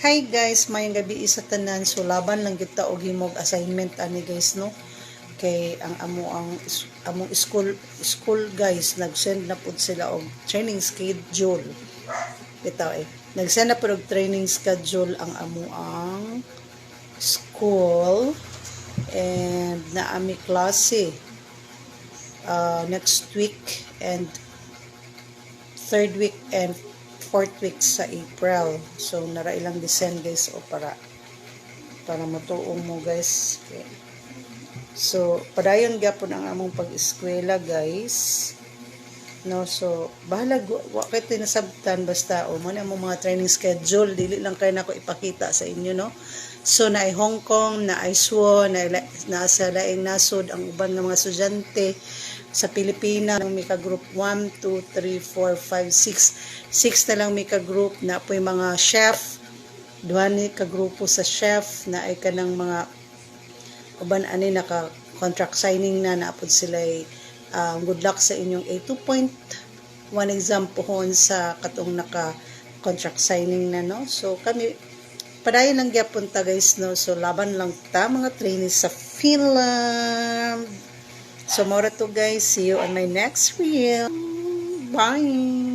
Hi guys, mayong gabi isa tanan. So laban lang kita og himog assignment ani guys no. Kay ang among school guys nag-send na pud sila og training schedule. Bitaw Nag-send na pud og training schedule ang school and naami klase next week and third week and fourth week sa April. So nara ilang descend guys o para matuong mo guys. Okay. So padayon gyapon ang among pag-eskwela guys. No, so bahala wa kay tinasabtan basta mo na among mga training schedule dili lang kay nako ipakita sa inyo no. So naay Hong Kong, naay Suwon, na sa laing nasod ang uban nga mga estudyante sa Pilipinas may ka group 1, 2, 3, 4, 5, 6. 6 na lang may ka group na po yung mga chef. Duha ni ka grupo sa chef na ay kanang mga uban ani naka contract signing na naapod sila good luck sa inyong 2.1 exam pohon sa katong naka contract signing na no. So kami padayon lang gyapon ta guys no. So laban lang ta mga trainees sa Finland. So more to guys, see you on my next reel. Bye.